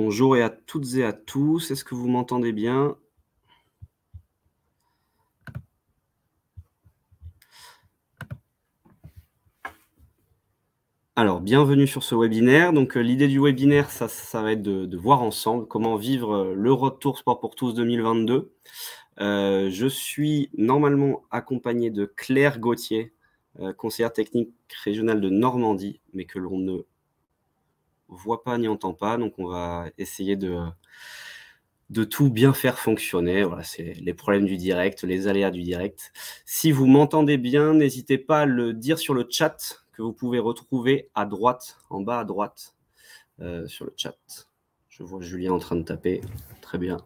Bonjour et à toutes et à tous. Est-ce que vous m'entendez bien? Alors, bienvenue sur ce webinaire. Donc, l'idée du webinaire, ça va être de voir ensemble comment vivre, le Road Sport pour tous 2022. Je suis normalement accompagné de Claire Gauthier, conseillère technique régionale de Normandie, mais que l'on ne voit pas ni entend pas. Donc on va essayer de tout bien faire fonctionner. Voilà, c'est les problèmes du direct, les aléas du direct. Si vous m'entendez bien, n'hésitez pas à le dire sur le chat que vous pouvez retrouver à droite, en bas à droite, sur le chat. Je vois Julien en train de taper. Très bien.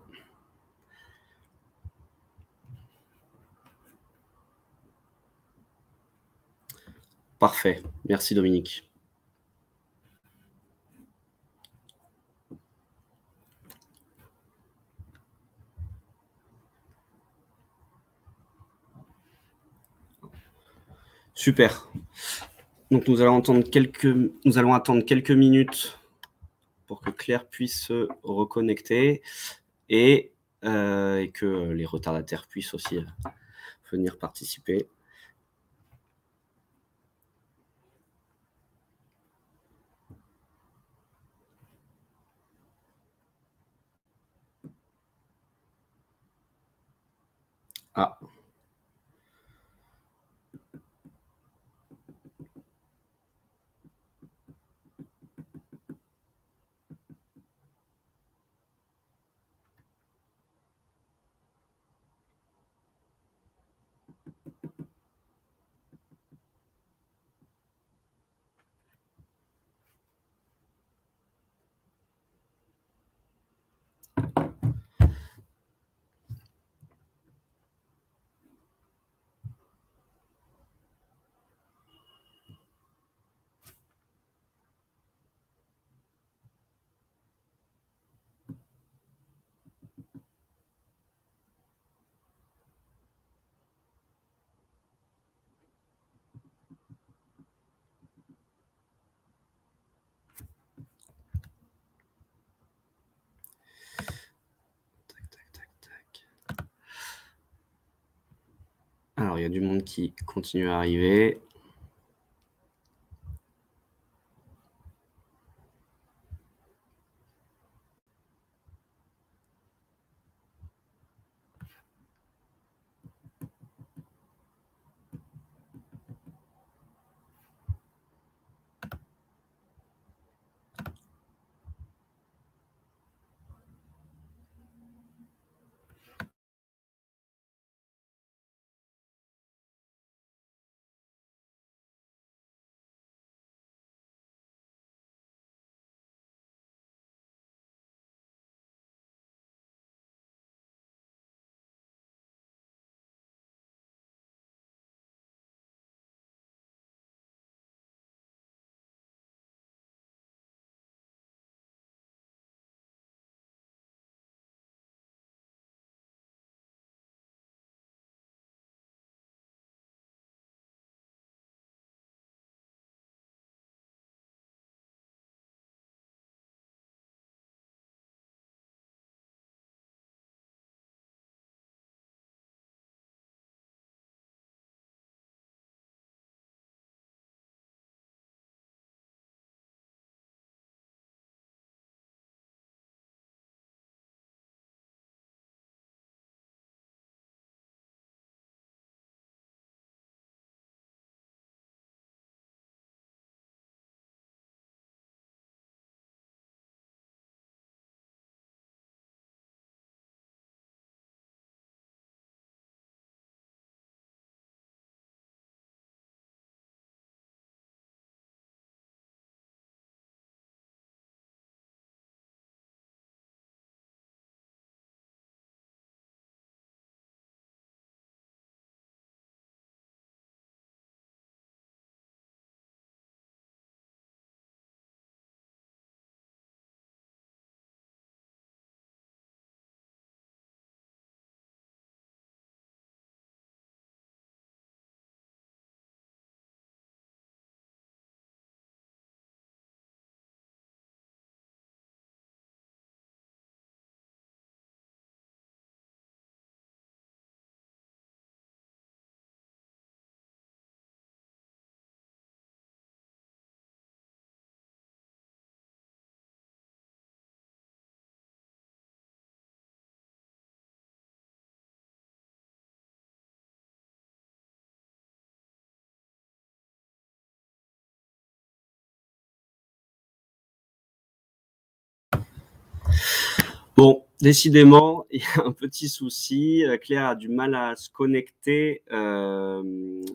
Parfait. Merci Dominique. Super. Donc nous allons attendre quelques minutes pour que Claire puisse se reconnecter et que les retardataires puissent aussi venir participer. Ah. Alors, il y a du monde qui continue à arriver. Bon, décidément, il y a un petit souci. Claire a du mal à se connecter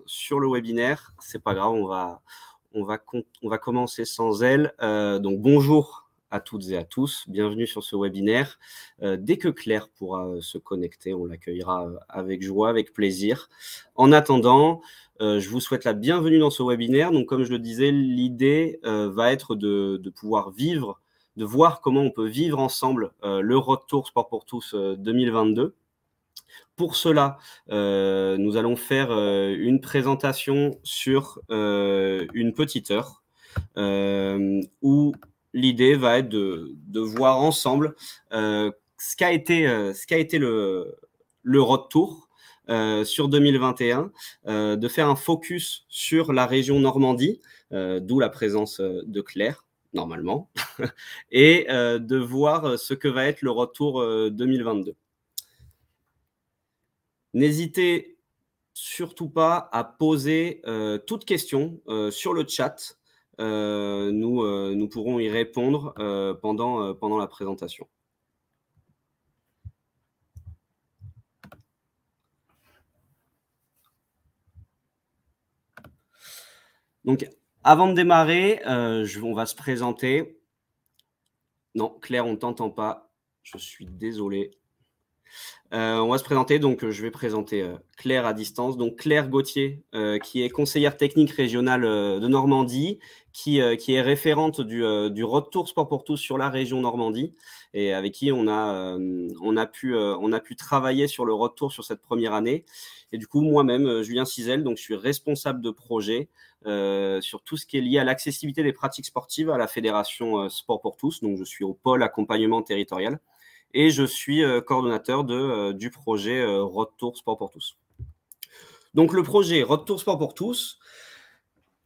sur le webinaire. C'est pas grave, on va commencer sans elle. Donc bonjour à toutes et à tous, bienvenue sur ce webinaire. Dès que Claire pourra se connecter, on l'accueillera avec joie, avec plaisir. En attendant, je vous souhaite la bienvenue dans ce webinaire. Donc comme je le disais, l'idée va être de pouvoir vivre, de voir comment on peut vivre ensemble le Road Tour Sport pour tous 2022. Pour cela, nous allons faire une présentation sur une petite heure où l'idée va être de voir ensemble ce qu'a été le Road Tour sur 2021, de faire un focus sur la région Normandie, d'où la présence de Claire, normalement, et de voir ce que va être le retour 2022. N'hésitez surtout pas à poser toutes questions sur le chat. Nous pourrons y répondre pendant la présentation. Donc, avant de démarrer, on va se présenter. Non, Claire, on ne t'entend pas. Je suis désolé. On va se présenter, donc je vais présenter Claire à distance. Donc Claire Gauthier, qui est conseillère technique régionale de Normandie, qui est référente du Road Tour Sport pour tous sur la région Normandie, et avec qui on a pu travailler sur le Road Tour sur cette première année. Et du coup, moi-même, Julien Cizel, donc je suis responsable de projet sur tout ce qui est lié à l'accessibilité des pratiques sportives à la Fédération Sport pour tous. Donc je suis au pôle accompagnement territorial. Et je suis coordonnateur du projet Road Tour Sport pour tous. Donc le projet Road Tour Sport pour tous,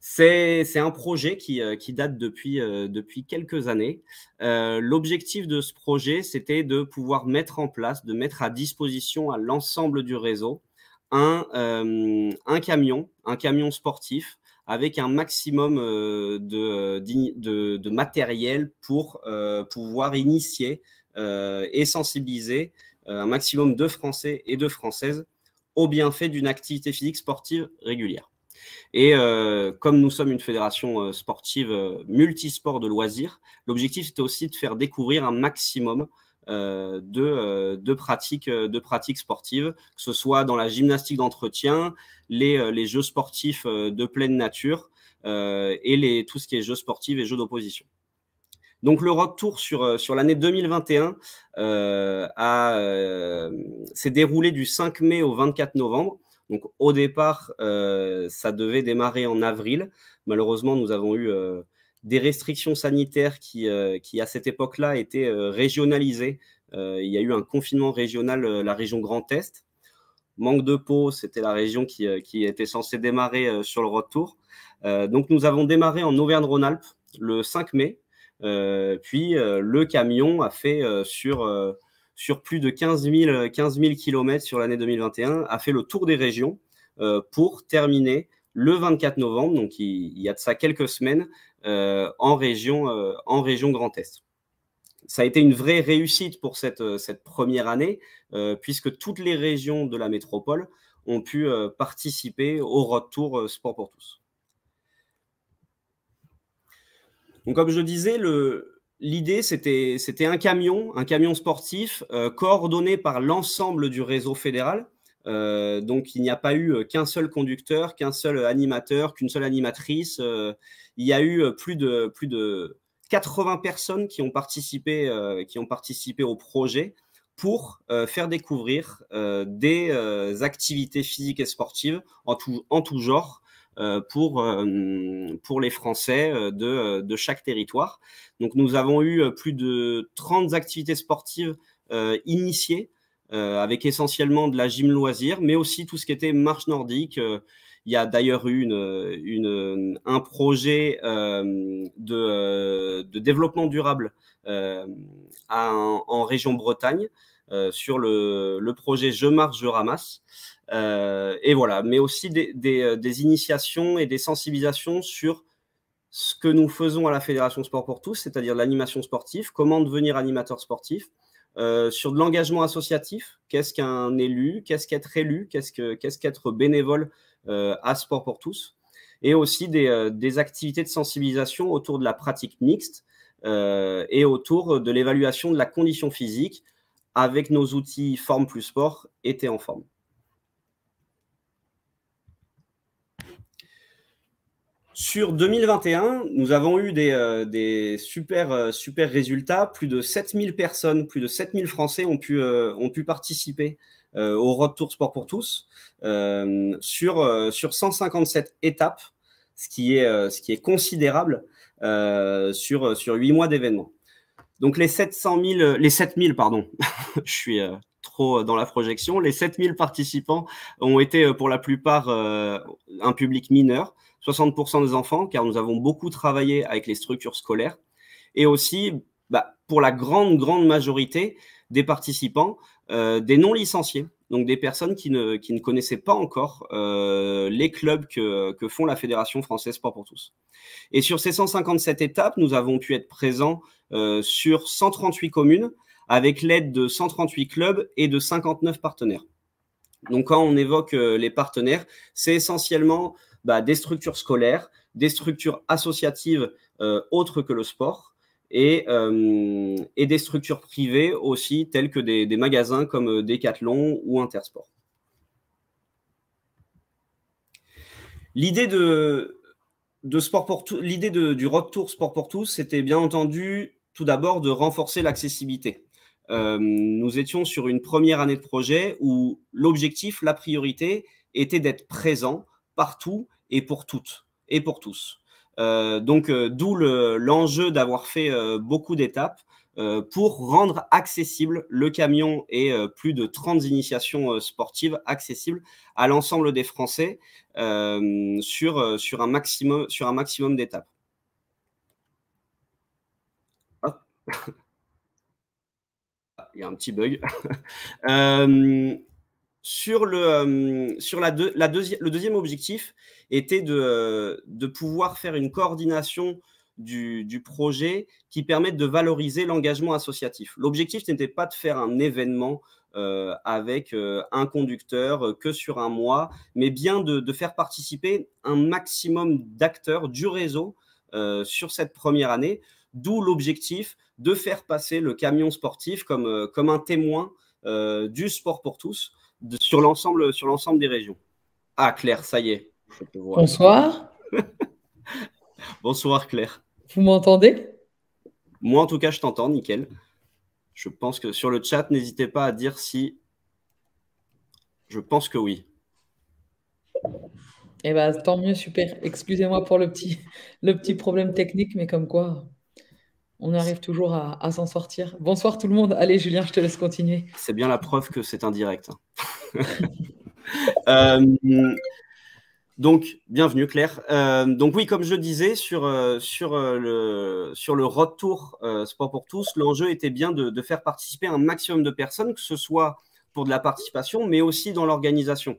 c'est un projet qui date depuis quelques années. L'objectif de ce projet, c'était de pouvoir mettre en place, de mettre à disposition à l'ensemble du réseau un camion sportif avec un maximum de matériel pour pouvoir initier et sensibiliser un maximum de Français et de Françaises au bienfait d'une activité physique sportive régulière. Et comme nous sommes une fédération sportive multisport de loisirs, l'objectif c'était aussi de faire découvrir un maximum de pratiques sportives, que ce soit dans la gymnastique d'entretien, les jeux sportifs de pleine nature et tout ce qui est jeux sportifs et jeux d'opposition. Donc, le Road Tour sur l'année 2021 s'est déroulé du 5 mai au 24 novembre. Donc, au départ, ça devait démarrer en avril. Malheureusement, nous avons eu des restrictions sanitaires qui à cette époque-là, étaient régionalisées. Il y a eu un confinement régional, la région Grand Est. Manque de peau, c'était la région qui était censée démarrer sur le Road Tour. Donc, nous avons démarré en Auvergne-Rhône-Alpes le 5 mai. Puis le camion a fait sur plus de 15 000 kilomètres sur l'année 2021, a fait le tour des régions pour terminer le 24 novembre, donc il y a de ça quelques semaines, en région Grand Est. Ça a été une vraie réussite pour cette première année, puisque toutes les régions de la métropole ont pu participer au Road Tour Sport pour tous. Donc, comme je disais, l'idée, c'était un camion sportif coordonné par l'ensemble du réseau fédéral. Donc, il n'y a pas eu qu'un seul conducteur, qu'un seul animateur, qu'une seule animatrice. Il y a eu plus de 80 personnes qui ont participé au projet pour faire découvrir des activités physiques et sportives en tout genre, pour les Français de chaque territoire. Donc, nous avons eu plus de 30 activités sportives initiées, avec essentiellement de la gym loisir, mais aussi tout ce qui était marche nordique. Il y a d'ailleurs eu un projet de développement durable en région Bretagne sur le projet Je marche, je ramasse. Et voilà, mais aussi des initiations et des sensibilisations sur ce que nous faisons à la Fédération Sport pour tous, c'est-à-dire l'animation sportive, comment devenir animateur sportif, sur de l'engagement associatif. Qu'est-ce qu'un élu? Qu'est-ce qu'être élu? Qu'est-ce qu'être bénévole à Sport pour tous? Et aussi des activités de sensibilisation autour de la pratique mixte et autour de l'évaluation de la condition physique avec nos outils Forme plus Sport et T'es en forme. Sur 2021, nous avons eu des super résultats. Plus de 7000 personnes, plus de 7000 Français ont pu participer au Road Tour Sport pour tous sur 157 étapes, ce qui est considérable sur 8 mois d'événements. Donc les 7000, pardon, je suis trop dans la projection. Les 7000 participants ont été pour la plupart un public mineur, 60% des enfants, car nous avons beaucoup travaillé avec les structures scolaires, et aussi pour la grande majorité des participants, des non-licenciés, donc des personnes qui ne connaissaient pas encore les clubs que font la Fédération française Sport pour tous. Et sur ces 157 étapes, nous avons pu être présents sur 138 communes, avec l'aide de 138 clubs et de 59 partenaires. Donc quand on évoque les partenaires, c'est essentiellement des structures scolaires, des structures associatives autres que le sport, et des structures privées aussi, telles que des magasins comme Decathlon ou Intersport. L'idée du Road Tour Sport pour tous, c'était bien entendu tout d'abord de renforcer l'accessibilité. Nous étions sur une première année de projet où l'objectif, la priorité, était d'être présent partout et pour toutes et pour tous. D'où l'enjeu d'avoir fait beaucoup d'étapes pour rendre accessible le camion et plus de 30 initiations sportives accessibles à l'ensemble des Français sur un maximum d'étapes. Il y a un petit bug. Le deuxième objectif était de pouvoir faire une coordination du projet qui permette de valoriser l'engagement associatif. L'objectif n'était pas de faire un événement avec un conducteur que sur un mois, mais bien de faire participer un maximum d'acteurs du réseau sur cette première année, d'où l'objectif de faire passer le camion sportif comme un témoin du sport pour tous sur l'ensemble des régions. Ah, Claire, ça y est, je te vois. Bonsoir. Bonsoir, Claire. Vous m'entendez? Moi, en tout cas, je t'entends, nickel. Je pense que sur le chat, n'hésitez pas à dire si... Je pense que oui. Eh bien, tant mieux, super. Excusez-moi pour le petit problème technique, mais comme quoi, on arrive toujours à s'en sortir. Bonsoir tout le monde. Allez, Julien, je te laisse continuer. C'est bien la preuve que c'est un direct. Donc, bienvenue Claire. Donc oui, comme je disais, sur le Road Tour Sport pour tous, l'enjeu était bien de faire participer un maximum de personnes, que ce soit pour de la participation, mais aussi dans l'organisation.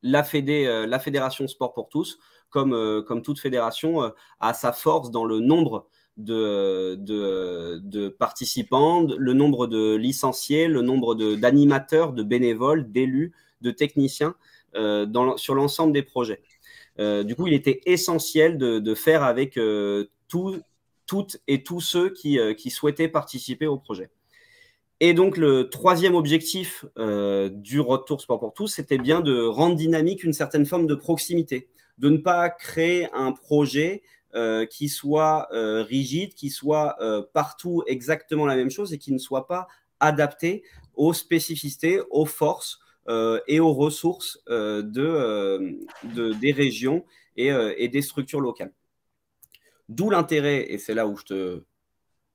La Fédération Sport pour tous, comme toute fédération, a sa force dans le nombre de participants, le nombre de licenciés, le nombre d'animateurs, de bénévoles, d'élus, de techniciens sur l'ensemble des projets. Du coup, il était essentiel de faire avec toutes et tous ceux qui souhaitaient participer au projet. Et donc, le troisième objectif du Road Tour Sport pour tous, c'était bien de rendre dynamique une certaine forme de proximité, de ne pas créer un projet qui soit rigide, qui soit partout exactement la même chose et qui ne soit pas adapté aux spécificités, aux forces et aux ressources des régions et des structures locales. D'où l'intérêt, et c'est là où je te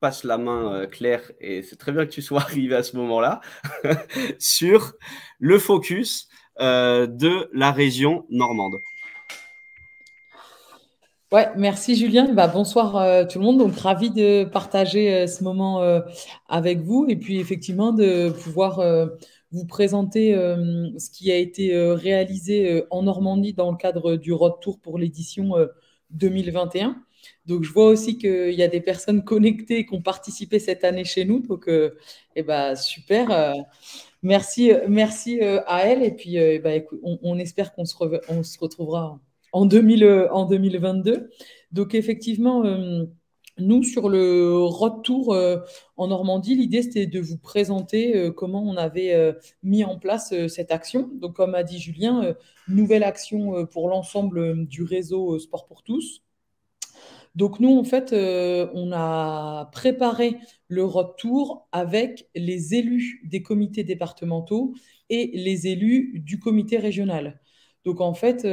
passe la main, Claire, et c'est très bien que tu sois arrivé à ce moment-là, sur le focus de la région normande. Ouais, merci Julien. Bonsoir tout le monde. Donc, ravi de partager ce moment avec vous et puis effectivement de pouvoir vous présenter ce qui a été réalisé en Normandie dans le cadre du Road Tour pour l'édition 2021. Donc, je vois aussi qu'il y a des personnes connectées qui ont participé cette année chez nous. Donc, super. Merci à elle. Et puis, écoute, on espère on se retrouvera en 2022. Donc, effectivement, nous, sur le retour en Normandie, l'idée, c'était de vous présenter comment on avait mis en place cette action. Donc, comme a dit Julien, nouvelle action pour l'ensemble du réseau Sport pour tous. Donc nous, en fait, on a préparé le retour avec les élus des comités départementaux et les élus du comité régional. Donc en fait,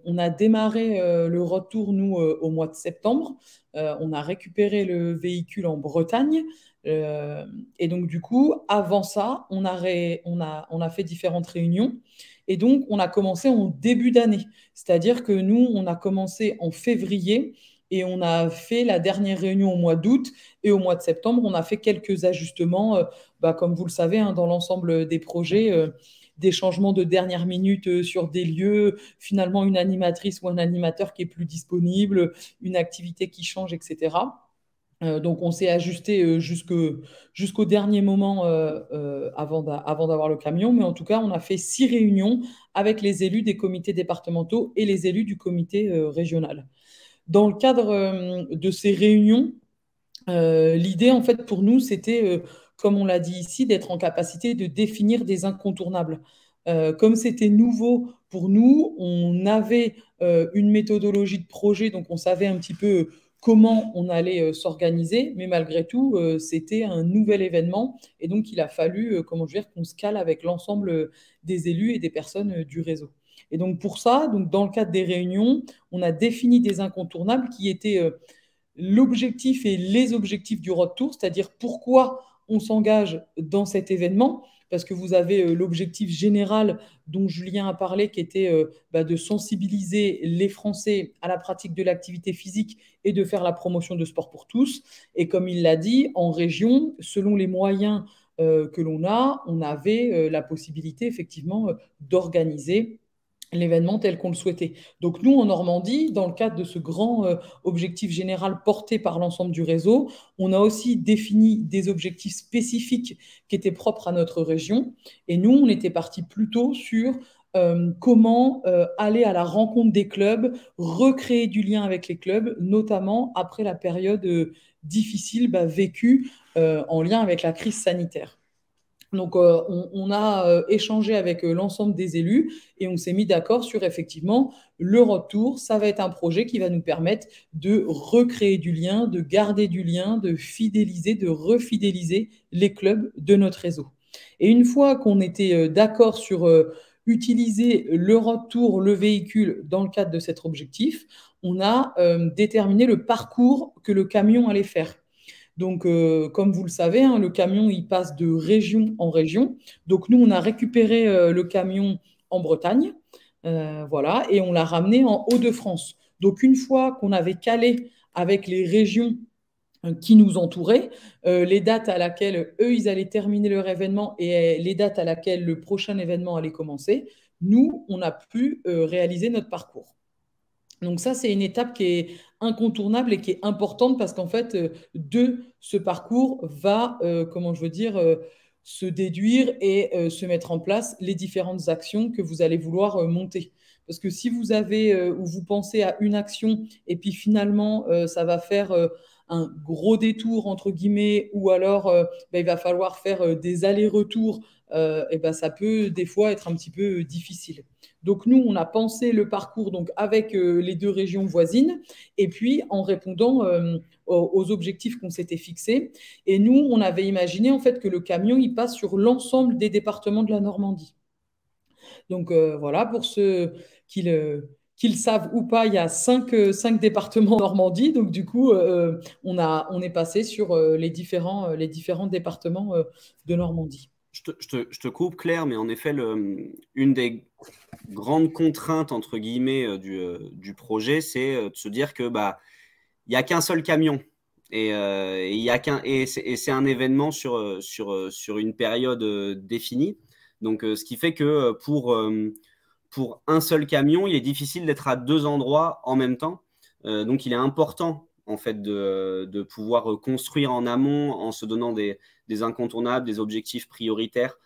on a démarré le retour, nous, au mois de septembre. On a récupéré le véhicule en Bretagne. Et donc du coup, avant ça, on a fait différentes réunions. Et donc, on a commencé en début d'année. C'est-à-dire que nous, on a commencé en février et on a fait la dernière réunion au mois d'août et au mois de septembre, on a fait quelques ajustements, comme vous le savez, hein, dans l'ensemble des projets, des changements de dernière minute sur des lieux, finalement une animatrice ou un animateur qui est plus disponible, une activité qui change, etc. Donc on s'est ajusté jusqu'au dernier moment avant d'avoir le camion, mais en tout cas on a fait 6 réunions avec les élus des comités départementaux et les élus du comité régional. Dans le cadre de ces réunions, l'idée, en fait, pour nous, c'était, comme on l'a dit ici, d'être en capacité de définir des incontournables. Comme c'était nouveau pour nous, on avait une méthodologie de projet, donc on savait un petit peu comment on allait s'organiser, mais malgré tout, c'était un nouvel événement, et donc il a fallu, comment dire, qu'on se cale avec l'ensemble des élus et des personnes du réseau. Et donc pour ça, donc dans le cadre des réunions, on a défini des incontournables qui étaient l'objectif et les objectifs du Road Tour, c'est-à-dire pourquoi on s'engage dans cet événement, parce que vous avez l'objectif général dont Julien a parlé, qui était de sensibiliser les Français à la pratique de l'activité physique et de faire la promotion de sport pour tous. Et comme il l'a dit, en région, selon les moyens que l'on a, on avait la possibilité effectivement d'organiser l'événement tel qu'on le souhaitait. Donc nous, en Normandie, dans le cadre de ce grand objectif général porté par l'ensemble du réseau, on a aussi défini des objectifs spécifiques qui étaient propres à notre région. Et nous, on était parti plutôt sur comment aller à la rencontre des clubs, recréer du lien avec les clubs, notamment après la période difficile vécue en lien avec la crise sanitaire. Donc, on a échangé avec l'ensemble des élus et on s'est mis d'accord sur effectivement le retour. Ça va être un projet qui va nous permettre de recréer du lien, de garder du lien, de fidéliser, de refidéliser les clubs de notre réseau. Et une fois qu'on était d'accord sur utiliser le retour, le véhicule dans le cadre de cet objectif, on a déterminé le parcours que le camion allait faire. Donc, comme vous le savez, hein, le camion, il passe de région en région. Donc, nous, on a récupéré le camion en Bretagne, voilà, et on l'a ramené en Hauts-de-France. Donc, une fois qu'on avait calé avec les régions qui nous entouraient, les dates à laquelle eux, ils allaient terminer leur événement et les dates à laquelle le prochain événement allait commencer, nous, on a pu réaliser notre parcours. Donc ça, c'est une étape qui est incontournable et qui est importante parce qu'en fait, de ce parcours va, comment je veux dire, se déduire et se mettre en place les différentes actions que vous allez vouloir monter. Parce que si vous avez ou vous pensez à une action et puis finalement, ça va faire un gros détour, entre guillemets, ou alors il va falloir faire des allers-retours, et ça peut des fois être un petit peu difficile. Donc nous, on a pensé le parcours donc avec les 2 régions voisines et puis en répondant aux objectifs qu'on s'était fixés. Et nous, on avait imaginé en fait que le camion, il passe sur l'ensemble des départements de la Normandie. Donc voilà, pour ceux qui le savent ou pas, il y a 5 départements en Normandie. Donc du coup, on est passé sur les différents départements de Normandie. Je te coupe, Claire, mais en effet, une des grandes contraintes, entre guillemets, du projet, c'est de se dire que il n'y a qu'un seul camion. Et c'est un événement sur une période définie. Donc, ce qui fait que pour un seul camion, il est difficile d'être à 2 endroits en même temps. Donc, il est important en fait, de pouvoir construire en amont en se donnant des incontournables, des objectifs prioritaires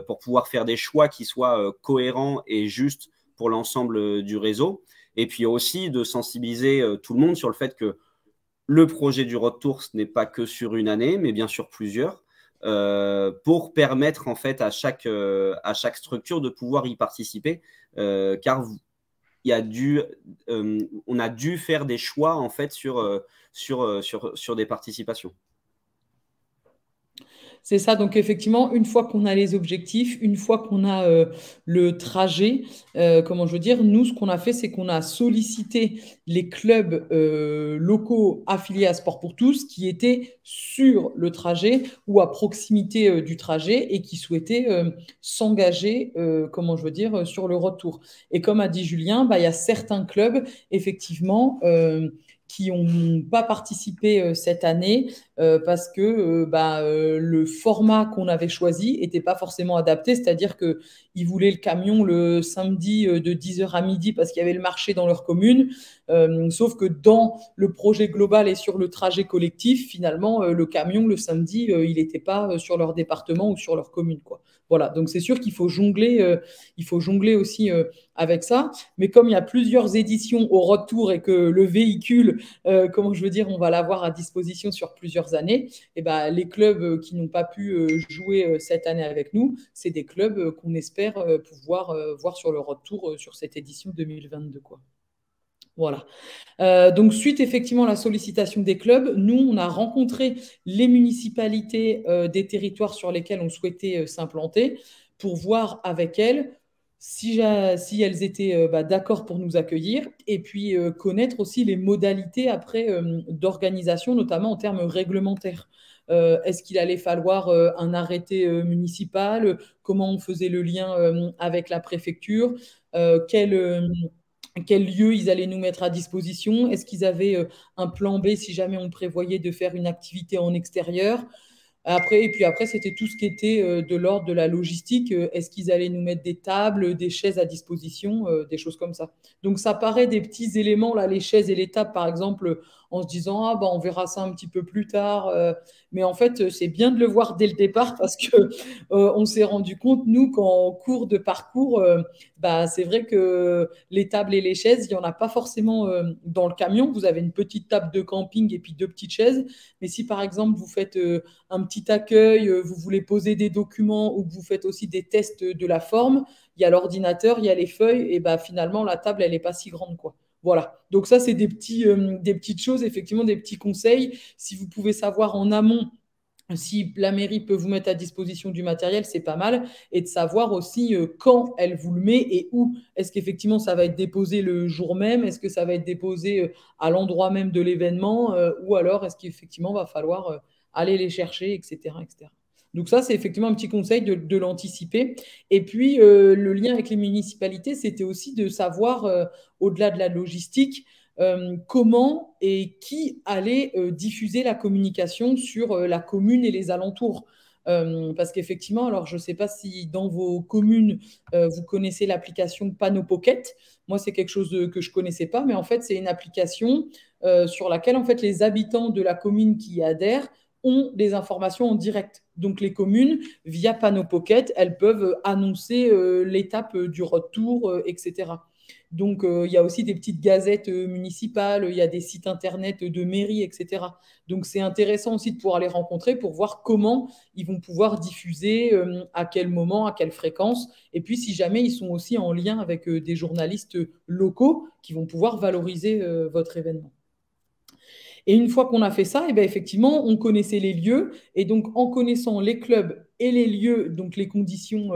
pour pouvoir faire des choix qui soient cohérents et justes pour l'ensemble du réseau. Et puis aussi de sensibiliser tout le monde sur le fait que le projet du Road Tour, ce n'est pas que sur une année, mais bien sûr plusieurs, pour permettre en fait à chaque structure de pouvoir y participer, car on a dû faire des choix en fait sur des participations. C'est ça, donc effectivement, une fois qu'on a les objectifs, une fois qu'on a le trajet, comment je veux dire, nous, ce qu'on a fait, c'est qu'on a sollicité les clubs locaux affiliés à Sport pour tous qui étaient sur le trajet ou à proximité du trajet et qui souhaitaient s'engager, comment je veux dire, sur le retour. Et comme a dit Julien, bah, il y a certains clubs, effectivement, qui n'ont pas participé cette année parce que le format qu'on avait choisi n'était pas forcément adapté, c'est-à-dire qu'ils voulaient le camion le samedi de 10h à midi parce qu'il y avait le marché dans leur commune, sauf que dans le projet global et sur le trajet collectif, finalement, le camion le samedi, il n'était pas sur leur département ou sur leur commune, quoi. Voilà, donc c'est sûr qu'il faut jongler aussi avec ça. Mais comme il y a plusieurs éditions au retour et que le véhicule, comment je veux dire, on va l'avoir à disposition sur plusieurs années, et ben, les clubs qui n'ont pas pu jouer cette année avec nous, c'est des clubs qu'on espère pouvoir voir sur le retour sur cette édition 2022, quoi. Voilà. Donc, suite effectivement à la sollicitation des clubs, nous, on a rencontré les municipalités des territoires sur lesquels on souhaitait s'implanter pour voir avec elles si elles étaient d'accord pour nous accueillir et puis connaître aussi les modalités après d'organisation, notamment en termes réglementaires. Est-ce qu'il allait falloir un arrêté municipal? Comment on faisait le lien avec la préfecture? Quel lieu ils allaient nous mettre à disposition? Est-ce qu'ils avaient un plan B si jamais on prévoyait de faire une activité en extérieur? Et puis après, c'était tout ce qui était de l'ordre de la logistique. Est-ce qu'ils allaient nous mettre des tables, des chaises à disposition, des choses comme ça. Donc, ça paraît des petits éléments, là, les chaises et les tables, par exemple, en se disant, ah, bah, on verra ça un petit peu plus tard. Mais en fait, c'est bien de le voir dès le départ parce que on s'est rendu compte, nous, qu'en cours de parcours, c'est vrai que les tables et les chaises, il n'y en a pas forcément dans le camion. Vous avez une petite table de camping et puis deux petites chaises. Mais si, par exemple, vous faites un petit accueil, vous voulez poser des documents ou que vous faites aussi des tests de la forme, il y a l'ordinateur, il y a les feuilles, et finalement, la table, elle n'est pas si grande, quoi. Voilà. Donc ça, c'est des petites choses, effectivement, des petits conseils. Si vous pouvez savoir en amont si la mairie peut vous mettre à disposition du matériel, c'est pas mal. Et de savoir aussi quand elle vous le met et où. Est-ce qu'effectivement, ça va être déposé le jour même? Est-ce que ça va être déposé à l'endroit même de l'événement? Ou alors, est-ce qu'effectivement, va falloir aller les chercher, etc., etc. Donc ça, c'est effectivement un petit conseil de l'anticiper. Et puis, le lien avec les municipalités, c'était aussi de savoir, au-delà de la logistique, comment et qui allait diffuser la communication sur la commune et les alentours. Parce qu'effectivement, alors je ne sais pas si dans vos communes, vous connaissez l'application Panneau Pocket. Moi, c'est quelque chose que je ne connaissais pas, mais en fait, c'est une application sur laquelle en fait, les habitants de la commune qui y adhèrent ont des informations en direct. Donc les communes, via Panneau Pocket, elles peuvent annoncer l'étape du retour, etc. Donc, il y a aussi des petites gazettes municipales, il y a des sites internet de mairie, etc. Donc, c'est intéressant aussi de pouvoir les rencontrer pour voir comment ils vont pouvoir diffuser, à quel moment, à quelle fréquence. Et puis, si jamais ils sont aussi en lien avec des journalistes locaux qui vont pouvoir valoriser votre événement. Et une fois qu'on a fait ça, et bien effectivement, on connaissait les lieux. Et donc, en connaissant les clubs et les lieux, donc les conditions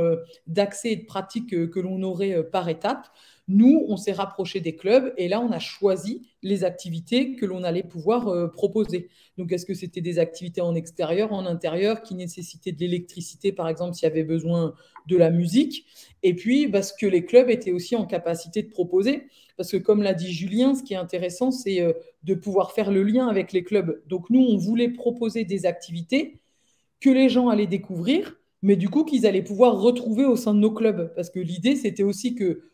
d'accès et de pratique que l'on aurait par étape, nous, on s'est rapproché des clubs et là, on a choisi les activités que l'on allait pouvoir proposer. Donc, est-ce que c'était des activités en extérieur, en intérieur, qui nécessitaient de l'électricité, par exemple, s'il y avait besoin de la musique? Et puis, ce que les clubs étaient aussi en capacité de proposer. Parce que, comme l'a dit Julien, ce qui est intéressant, c'est de pouvoir faire le lien avec les clubs. Donc, nous, on voulait proposer des activités que les gens allaient découvrir, mais du coup, qu'ils allaient pouvoir retrouver au sein de nos clubs. Parce que l'idée, c'était aussi que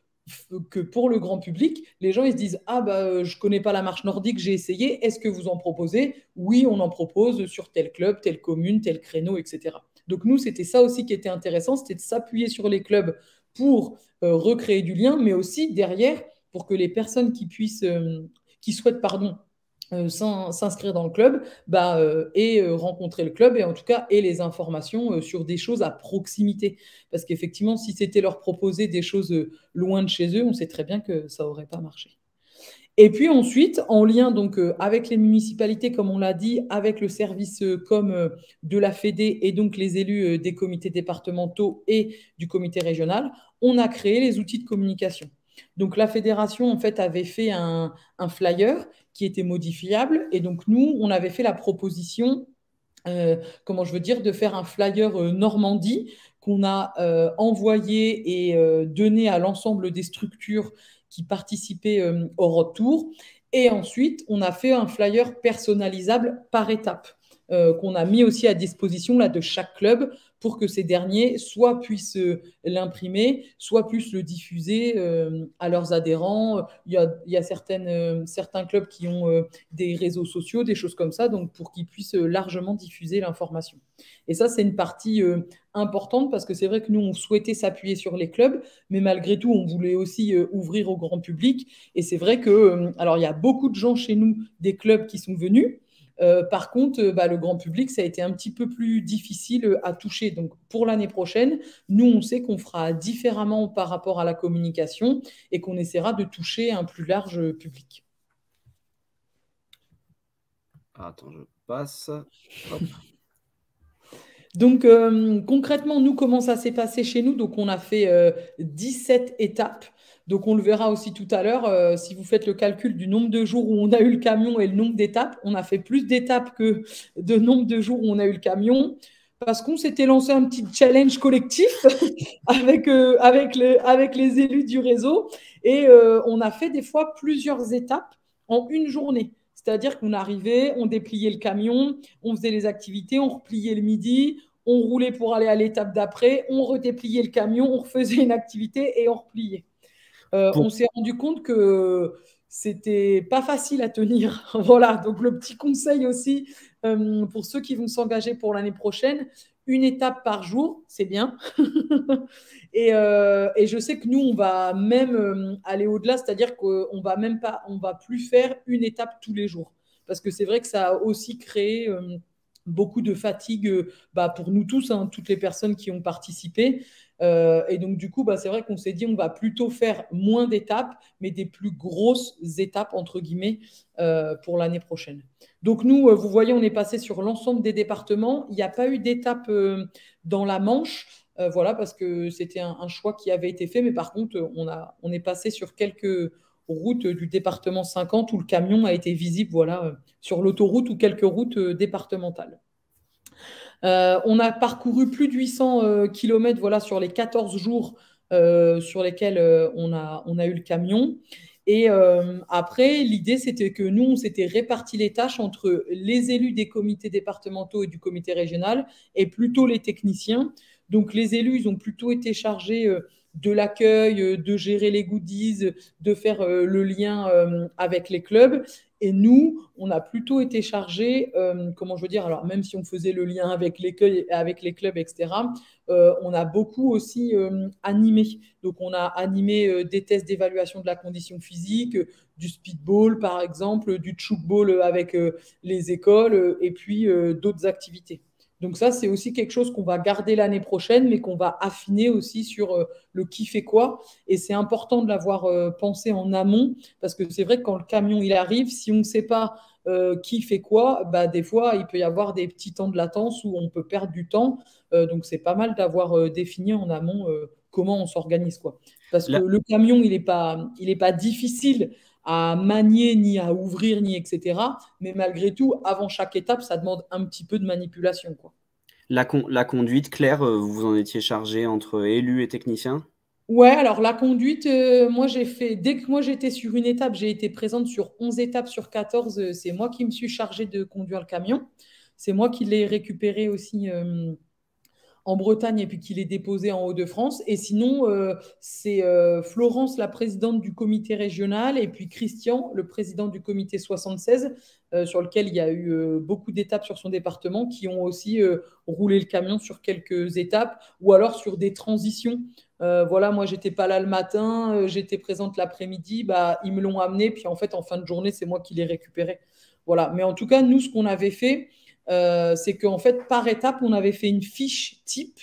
que pour le grand public, les gens ils se disent ah bah je connais pas la marche nordique, j'ai essayé, est-ce que vous en proposez? Oui, on en propose sur tel club, telle commune, tel créneau, etc. Donc nous, c'était ça aussi qui était intéressant, c'était de s'appuyer sur les clubs pour recréer du lien, mais aussi derrière pour que les personnes qui souhaitent pardon, s'inscrire dans le club et rencontrer le club et en tout cas et les informations sur des choses à proximité. Parce qu'effectivement, si c'était leur proposer des choses loin de chez eux, on sait très bien que ça n'aurait pas marché. Et puis ensuite, en lien donc avec les municipalités, comme on l'a dit, avec le service com de la Fédé et donc les élus des comités départementaux et du comité régional, on a créé les outils de communication. Donc la fédération en fait avait fait un flyer qui était modifiable et donc nous on avait fait la proposition comment je veux dire, de faire un flyer Normandie qu'on a envoyé et donné à l'ensemble des structures qui participaient au retour. Et ensuite, on a fait un flyer personnalisable par étape qu'on a mis aussi à disposition là, de chaque club pour que ces derniers soit puissent l'imprimer, soit puissent le diffuser à leurs adhérents. Il y a certains clubs qui ont des réseaux sociaux, des choses comme ça, donc pour qu'ils puissent largement diffuser l'information. Et ça, c'est une partie importante parce que c'est vrai que nous, on souhaitait s'appuyer sur les clubs, mais malgré tout, on voulait aussi ouvrir au grand public. Et c'est vrai que, alors, il y a beaucoup de gens chez nous, des clubs qui sont venus. Par contre, le grand public, ça a été un petit peu plus difficile à toucher. Donc, pour l'année prochaine, nous, on sait qu'on fera différemment par rapport à la communication et qu'on essaiera de toucher un plus large public. Attends, je passe. Hop. Donc, concrètement, nous, comment ça s'est passé chez nous? Donc, on a fait 17 étapes. Donc, on le verra aussi tout à l'heure. Si vous faites le calcul du nombre de jours où on a eu le camion et le nombre d'étapes, on a fait plus d'étapes que de nombre de jours où on a eu le camion. Parce qu'on s'était lancé un petit challenge collectif avec les élus du réseau. Et on a fait des fois plusieurs étapes en une journée. C'est-à-dire qu'on arrivait, on dépliait le camion, on faisait les activités, on repliait le midi, on roulait pour aller à l'étape d'après, on redépliait le camion, on refaisait une activité et on repliait. On s'est rendu compte que c'était pas facile à tenir. Voilà, donc le petit conseil aussi pour ceux qui vont s'engager pour l'année prochaine, une étape par jour, c'est bien. Et je sais que nous, on va même aller au-delà, c'est-à-dire qu'on va même pas, on va plus faire une étape tous les jours. Parce que c'est vrai que ça a aussi créé beaucoup de fatigue pour nous tous, hein, toutes les personnes qui ont participé. Et donc, du coup, c'est vrai qu'on s'est dit on va plutôt faire moins d'étapes, mais des plus grosses étapes, entre guillemets, pour l'année prochaine. Donc, nous, vous voyez, on est passé sur l'ensemble des départements. Il n'y a pas eu d'étape dans la Manche. Voilà, parce que c'était un choix qui avait été fait. Mais par contre, on est passé sur quelques routes du département 50 où le camion a été visible voilà, sur l'autoroute ou quelques routes départementales. On a parcouru plus de 800 km voilà, sur les 14 jours sur lesquels on a eu le camion. Et après, l'idée, c'était que nous, on s'était réparti les tâches entre les élus des comités départementaux et du comité régional et plutôt les techniciens. Donc, les élus, ils ont plutôt été chargés de l'accueil, de gérer les goodies, de faire le lien avec les clubs. Et nous, on a plutôt été chargés, comment je veux dire, alors même si on faisait le lien avec les clubs, etc., on a beaucoup aussi animé. Donc, on a animé des tests d'évaluation de la condition physique, du speedball, par exemple, du tchoukball avec les écoles, et puis d'autres activités. Donc ça, c'est aussi quelque chose qu'on va garder l'année prochaine, mais qu'on va affiner aussi sur le qui fait quoi. Et c'est important de l'avoir pensé en amont, parce que c'est vrai que quand le camion il arrive, si on ne sait pas qui fait quoi, des fois, il peut y avoir des petits temps de latence où on peut perdre du temps. Donc c'est pas mal d'avoir défini en amont comment on s'organise, quoi. Parce que le camion, il est pas difficile à manier, ni à ouvrir, ni etc. Mais malgré tout, avant chaque étape, ça demande un petit peu de manipulation, quoi. La conduite, Claire, vous vous en étiez chargé entre élus et techniciens? Ouais, alors la conduite, moi j'ai fait, dès que moi j'étais sur une étape, j'ai été présente sur 11 étapes sur 14, c'est moi qui me suis chargée de conduire le camion. C'est moi qui l'ai récupéré aussi en Bretagne et puis qu'il est déposé en Hauts-de-France. Et sinon, c'est Florence, la présidente du comité régional, et puis Christian, le président du comité 76, sur lequel il y a eu beaucoup d'étapes sur son département, qui ont aussi roulé le camion sur quelques étapes ou alors sur des transitions. Voilà, moi, j'étais pas là le matin, j'étais présente l'après-midi, bah, ils me l'ont amené, puis en fait, en fin de journée, c'est moi qui l'ai récupéré. Voilà. Mais en tout cas, nous, ce qu'on avait fait, c'est qu'en fait, par étape, on avait fait une fiche type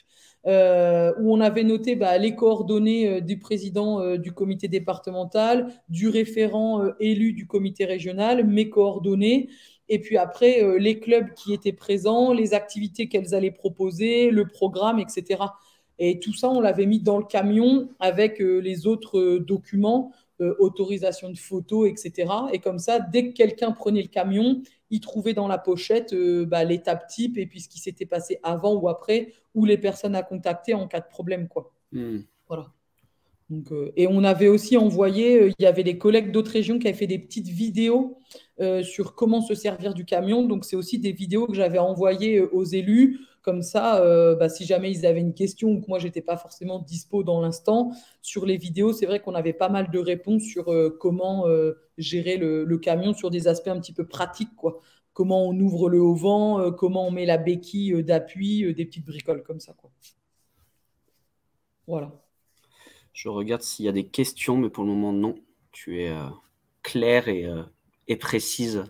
où on avait noté bah, les coordonnées du président du comité départemental, du référent élu du comité régional, mes coordonnées, et puis après, les clubs qui étaient présents, les activités qu'elles allaient proposer, le programme, etc. Et tout ça, on l'avait mis dans le camion avec les autres documents, autorisation de photos, etc. Et comme ça, dès que quelqu'un prenait le camion, il trouvait dans la pochette bah, l'étape type et puis ce qui s'était passé avant ou après, ou les personnes à contacter en cas de problème, quoi. Voilà. Donc, et on avait aussi envoyé, il y avait des collègues d'autres régions qui avaient fait des petites vidéos sur comment se servir du camion. Donc, c'est aussi des vidéos que j'avais envoyées aux élus. Comme ça, bah, si jamais ils avaient une question ou que moi, j'étais pas forcément dispo dans l'instant, sur les vidéos, c'est vrai qu'on avait pas mal de réponses sur comment gérer le camion sur des aspects un petit peu pratiques, quoi. Comment on ouvre le haut-vent, comment on met la béquille d'appui, des petites bricoles comme ça, quoi. Voilà. Je regarde s'il y a des questions, mais pour le moment, non. Tu es claire et précise.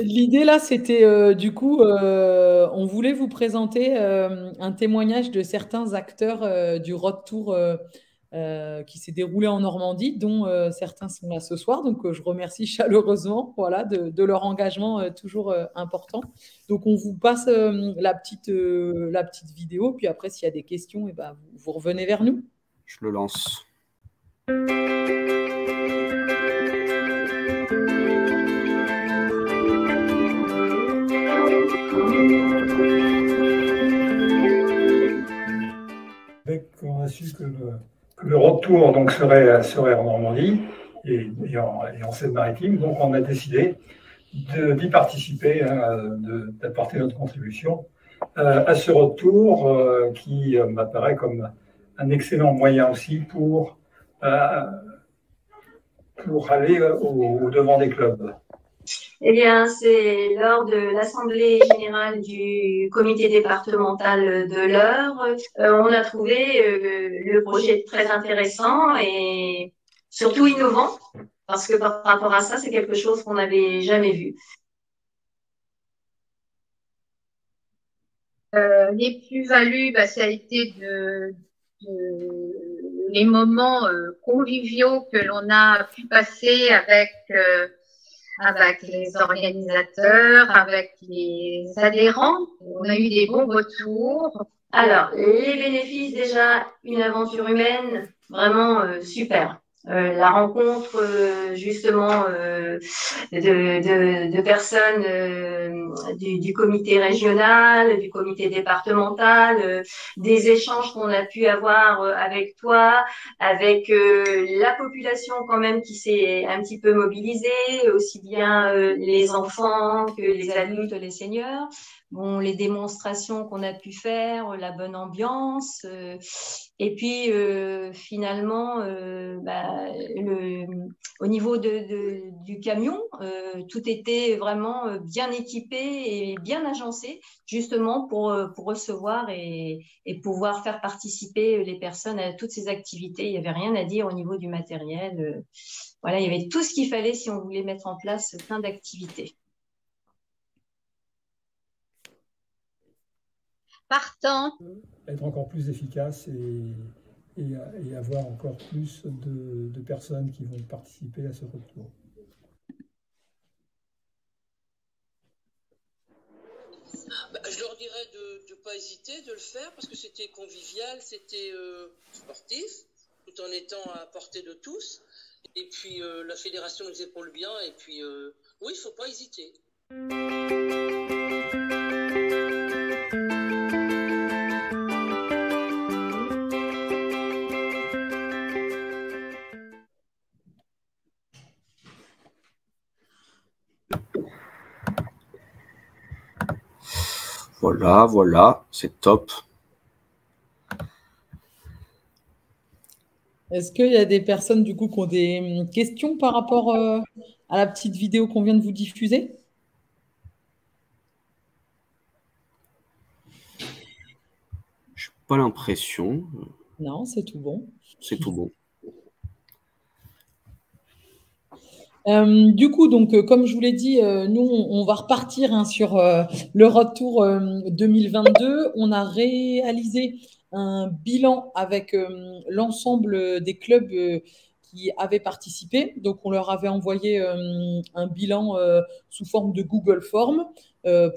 L'idée là, c'était du coup, on voulait vous présenter un témoignage de certains acteurs du Road Tour qui s'est déroulé en Normandie, dont certains sont là ce soir. Donc, je remercie chaleureusement voilà, de leur engagement toujours important. Donc, on vous passe la petite vidéo. Puis après, s'il y a des questions, eh ben, vous revenez vers nous. Je le lance. On a su que le Road Tour donc, serait en Normandie et en Seine-Maritime. Donc, on a décidé d'y participer, d'apporter notre contribution à ce Road Tour qui m'apparaît comme un excellent moyen aussi pour aller au devant des clubs. Eh bien, c'est lors de l'Assemblée générale du comité départemental de l'Eure. On a trouvé le projet très intéressant et surtout innovant, parce que par rapport à ça, c'est quelque chose qu'on n'avait jamais vu. Les plus-values, bah, ça a été les moments conviviaux que l'on a pu passer avec les organisateurs, avec les adhérents. On a eu des bons retours. Alors, les bénéfices, déjà, une aventure humaine, vraiment super. La rencontre justement de personnes du comité régional, du comité départemental, des échanges qu'on a pu avoir avec toi, avec la population quand même qui s'est un petit peu mobilisée, aussi bien les enfants que les adultes, les seniors. Bon, les démonstrations qu'on a pu faire, la bonne ambiance, et puis finalement, au niveau du camion, tout était vraiment bien équipé et bien agencé, justement pour recevoir et pouvoir faire participer les personnes à toutes ces activités. Il n'y avait rien à dire au niveau du matériel. Voilà, il y avait tout ce qu'il fallait si on voulait mettre en place plein d'activités. Partant. Être encore plus efficace et avoir encore plus de personnes qui vont participer à ce retour. Je leur dirais de ne pas hésiter, de le faire, parce que c'était convivial, c'était sportif, tout en étant à portée de tous. Et puis la fédération nous épaule bien, et puis oui, il ne faut pas hésiter. Voilà, c'est top. Est-ce qu'il y a des personnes du coup qui ont des questions par rapport à la petite vidéo qu'on vient de vous diffuser? Je n'ai pas l'impression. Non, c'est tout bon. C'est tout bon. Du coup, donc, comme je vous l'ai dit, nous, on va repartir sur le retour 2022. On a réalisé un bilan avec l'ensemble des clubs qui avaient participé. Donc, on leur avait envoyé un bilan sous forme de Google Form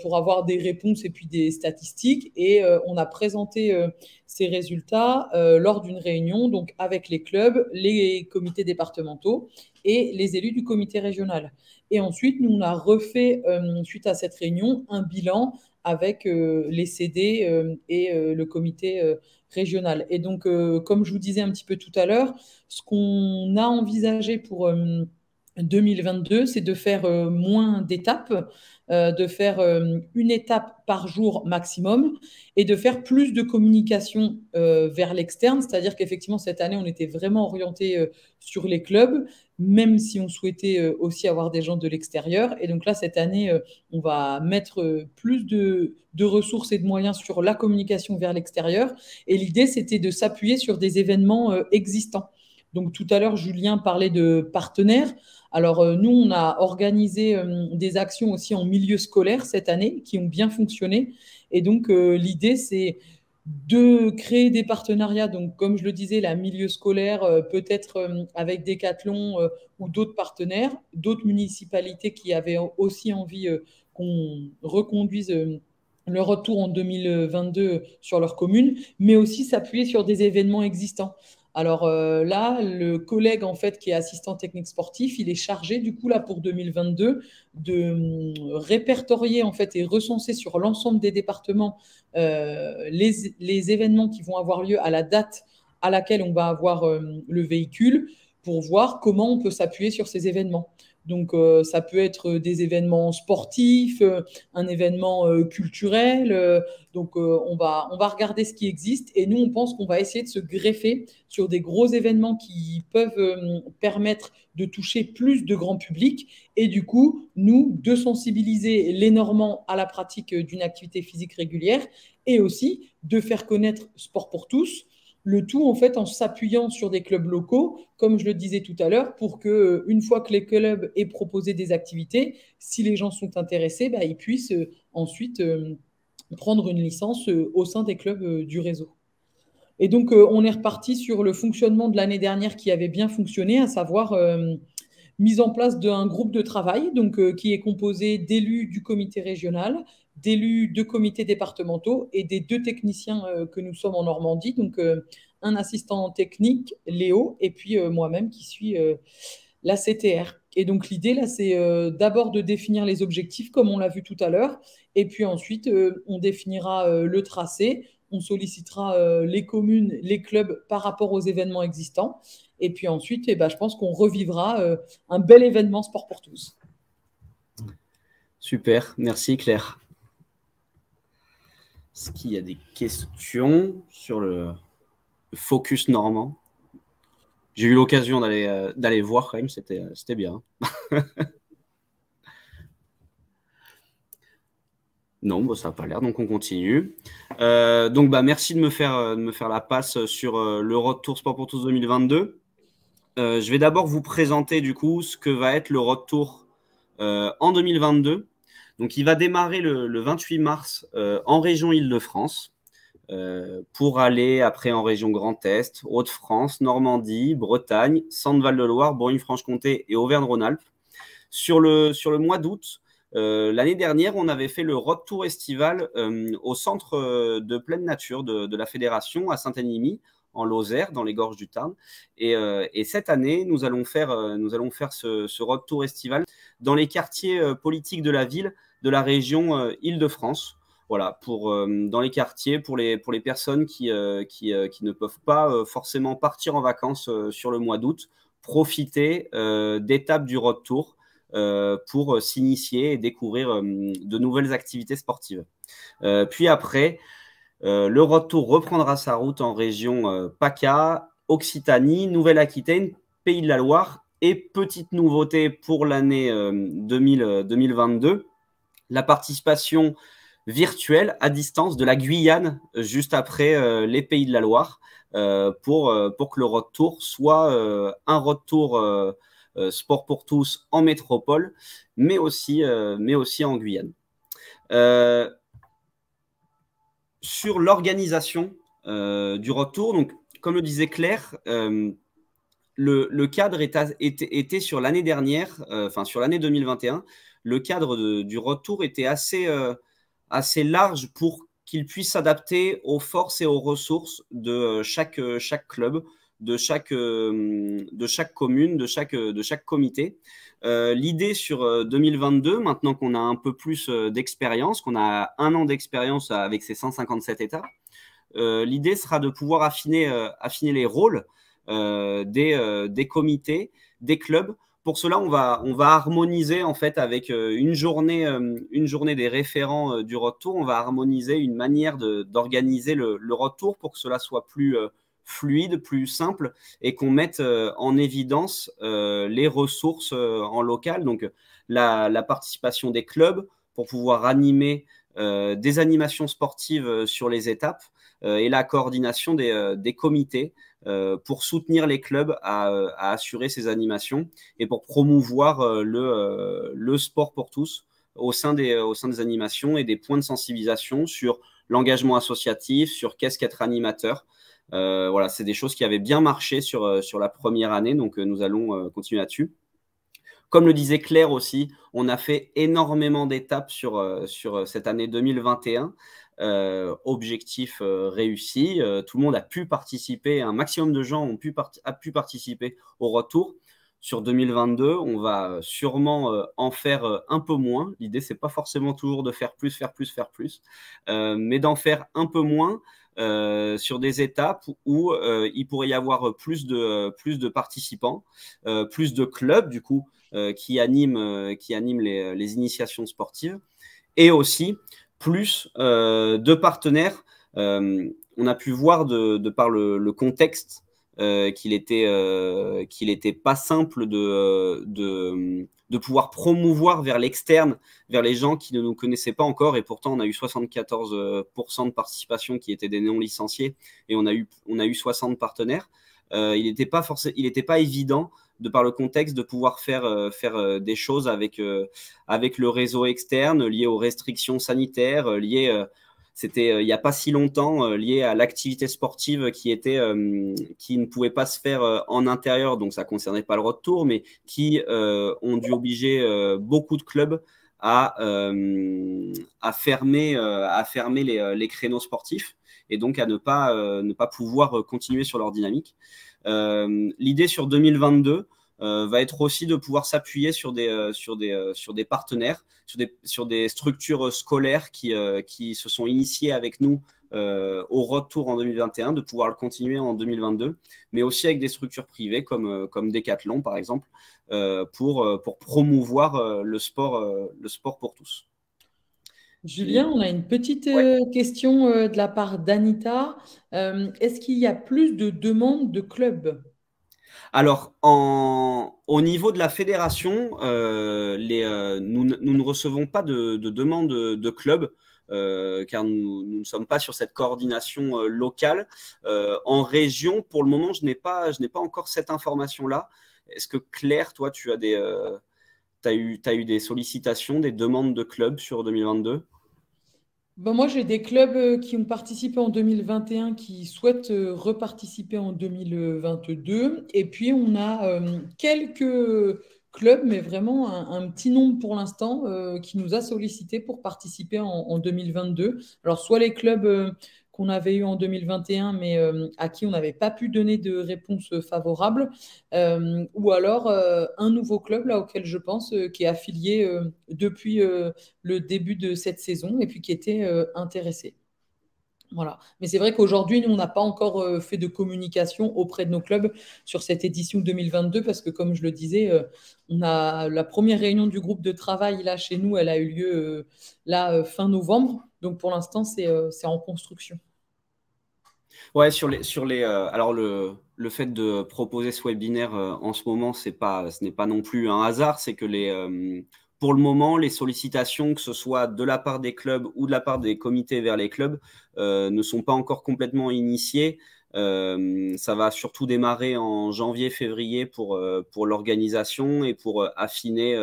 pour avoir des réponses et puis des statistiques. Et on a présenté ces résultats lors d'une réunion donc avec les clubs, les comités départementaux et les élus du comité régional. Et ensuite, nous, on a refait, suite à cette réunion, un bilan avec les CD et le comité régional. Et donc, comme je vous disais un petit peu tout à l'heure, ce qu'on a envisagé pour 2022, c'est de faire moins d'étapes, de faire une étape par jour maximum et de faire plus de communication vers l'externe. C'est-à-dire qu'effectivement, cette année, on était vraiment orienté sur les clubs, même si on souhaitait aussi avoir des gens de l'extérieur. Et donc là, cette année, on va mettre plus de ressources et de moyens sur la communication vers l'extérieur. Et l'idée, c'était de s'appuyer sur des événements existants. Donc tout à l'heure, Julien parlait de partenaires. Alors nous, on a organisé des actions aussi en milieu scolaire cette année qui ont bien fonctionné. Et donc l'idée, c'est de créer des partenariats. Donc comme je le disais, la milieu scolaire, peut-être avec Decathlon ou d'autres partenaires, d'autres municipalités qui avaient aussi envie qu'on reconduise le retour en 2022 sur leur commune, mais aussi s'appuyer sur des événements existants. Alors là, le collègue en fait qui est assistant technique sportif, il est chargé du coup là pour 2022 de répertorier en fait et recenser sur l'ensemble des départements les événements qui vont avoir lieu à la date à laquelle on va avoir le véhicule pour voir comment on peut s'appuyer sur ces événements. Donc ça peut être des événements sportifs, un événement culturel. Donc on va regarder ce qui existe et nous on pense qu'on va essayer de se greffer sur des gros événements qui peuvent permettre de toucher plus de grand public et du coup nous de sensibiliser les Normands à la pratique d'une activité physique régulière et aussi de faire connaître Sport pour tous. Le tout, en fait, en s'appuyant sur des clubs locaux, comme je le disais tout à l'heure, pour que, une fois que les clubs aient proposé des activités, si les gens sont intéressés, bah, ils puissent ensuite prendre une licence au sein des clubs du réseau. Et donc, on est reparti sur le fonctionnement de l'année dernière qui avait bien fonctionné, à savoir mise en place d'un groupe de travail donc, qui est composé d'élus du comité régional, d'élus de comités départementaux et des deux techniciens que nous sommes en Normandie, donc un assistant technique, Léo, et puis moi-même qui suis la CTR. Et donc l'idée là, c'est d'abord de définir les objectifs comme on l'a vu tout à l'heure, et puis ensuite on définira le tracé, on sollicitera les communes, les clubs par rapport aux événements existants, et puis ensuite, eh ben, je pense qu'on revivra un bel événement Sport pour tous. Super, merci Claire. Est-ce qu'il y a des questions sur le focus normand? J'ai eu l'occasion d'aller voir quand même, c'était bien. Non, bon, ça n'a pas l'air, donc on continue. Donc, merci de me faire la passe sur le Road Tour Sport pour tous 2022. Je vais d'abord vous présenter du coup ce que va être le Road Tour en 2022. Donc, il va démarrer le 28 mars en région Île-de-France pour aller après en région Grand Est, Hauts-de-France, Normandie, Bretagne, Centre-Val de Loire, Bourgogne-Franche-Comté et Auvergne-Rhône-Alpes. Sur le mois d'août, l'année dernière, on avait fait le Road Tour estival au centre de pleine nature de la fédération à Saint-Énimie, en Lozère, dans les gorges du Tarn. Et cette année, nous allons faire ce Road Tour estival dans les quartiers politiques de la ville, de la région Île-de-France. Voilà, dans les quartiers, pour les personnes qui ne peuvent pas forcément partir en vacances sur le mois d'août, profiter d'étapes du Road Tour pour s'initier et découvrir de nouvelles activités sportives. Puis après, le Road Tour reprendra sa route en région PACA, Occitanie, Nouvelle-Aquitaine, Pays de la Loire et petite nouveauté pour l'année 2022, la participation virtuelle à distance de la Guyane juste après les Pays de la Loire pour que le Road Tour soit un Road Tour sport pour tous en métropole, mais aussi en Guyane. Sur l'organisation du Road Tour, donc, comme le disait Claire, le cadre était sur l'année dernière, sur l'année 2021, le cadre du Road Tour était assez large pour qu'il puisse s'adapter aux forces et aux ressources de chaque club, de chaque commune, de chaque comité. L'idée sur 2022, maintenant qu'on a un peu plus d'expérience, qu'on a 1 an d'expérience avec ces 157 étapes, l'idée sera de pouvoir affiner les rôles des comités, des clubs. Pour cela, on va harmoniser en fait avec une journée des référents du Road Tour. On va harmoniser une manière d'organiser le Road Tour pour que cela soit plus fluide, plus simple et qu'on mette en évidence les ressources en local. Donc la participation des clubs pour pouvoir animer des animations sportives sur les étapes et la coordination des comités pour soutenir les clubs à assurer ces animations et pour promouvoir le sport pour tous au sein des animations et des points de sensibilisation sur l'engagement associatif, sur qu'est-ce qu'être animateur. Voilà, c'est des choses qui avaient bien marché sur la première année, donc nous allons continuer là-dessus. Comme le disait Claire aussi, on a fait énormément d'étapes sur cette année 2021. Objectif réussi, tout le monde a pu participer, un maximum de gens a pu participer au retour. Sur 2022, on va sûrement en faire un peu moins. L'idée, c'est pas forcément toujours de faire plus, mais d'en faire un peu moins sur des étapes où il pourrait y avoir plus de participants, plus de clubs du coup qui animent les initiations sportives et aussi plus de partenaires. On a pu voir de par le contexte qu'il était pas simple de pouvoir promouvoir vers l'externe, vers les gens qui ne nous connaissaient pas encore. Et pourtant, on a eu 74% de participation qui étaient des non-licenciés et on a eu 60 partenaires. Il n'était pas évident de par le contexte de pouvoir faire des choses avec le réseau externe lié aux restrictions sanitaires, c'était il n'y a pas si longtemps lié à l'activité sportive qui ne pouvait pas se faire en intérieur, donc ça ne concernait pas le Road Tour, mais qui ont dû obliger beaucoup de clubs à fermer les créneaux sportifs et donc à ne pas pouvoir continuer sur leur dynamique. L'idée sur 2022 va être aussi de pouvoir s'appuyer sur des partenaires, sur des structures scolaires qui se sont initiées avec nous au Road Tour en 2021, de pouvoir le continuer en 2022, mais aussi avec des structures privées comme Decathlon par exemple, pour promouvoir le sport pour tous. Julien, on a une petite question de la part d'Anita. Est-ce qu'il y a plus de demandes de clubs ? Alors, au niveau de la fédération, nous ne recevons pas de demandes de clubs car nous ne sommes pas sur cette coordination locale. En région, pour le moment, je n'ai pas encore cette information-là. Est-ce que Claire, toi, tu as eu des sollicitations, des demandes de clubs sur 2022 ? Moi, j'ai des clubs qui ont participé en 2021 qui souhaitent reparticiper en 2022. Et puis, on a quelques clubs, mais vraiment un petit nombre pour l'instant, qui nous a sollicité pour participer en 2022. Alors, soit les clubs qu'on avait eu en 2021, mais à qui on n'avait pas pu donner de réponse favorable, ou alors un nouveau club là auquel je pense qui est affilié depuis le début de cette saison et puis qui était intéressé. Voilà. Mais c'est vrai qu'aujourd'hui, nous, on n'a pas encore fait de communication auprès de nos clubs sur cette édition 2022 parce que, comme je le disais, on a la première réunion du groupe de travail là chez nous, elle a eu lieu fin novembre. Donc, pour l'instant, c'est en construction. Ouais, alors le fait de proposer ce webinaire en ce moment, ce n'est pas non plus un hasard, c'est que pour le moment, les sollicitations, que ce soit de la part des clubs ou de la part des comités vers les clubs, ne sont pas encore complètement initiées. Ça va surtout démarrer en janvier-février pour l'organisation et pour affiner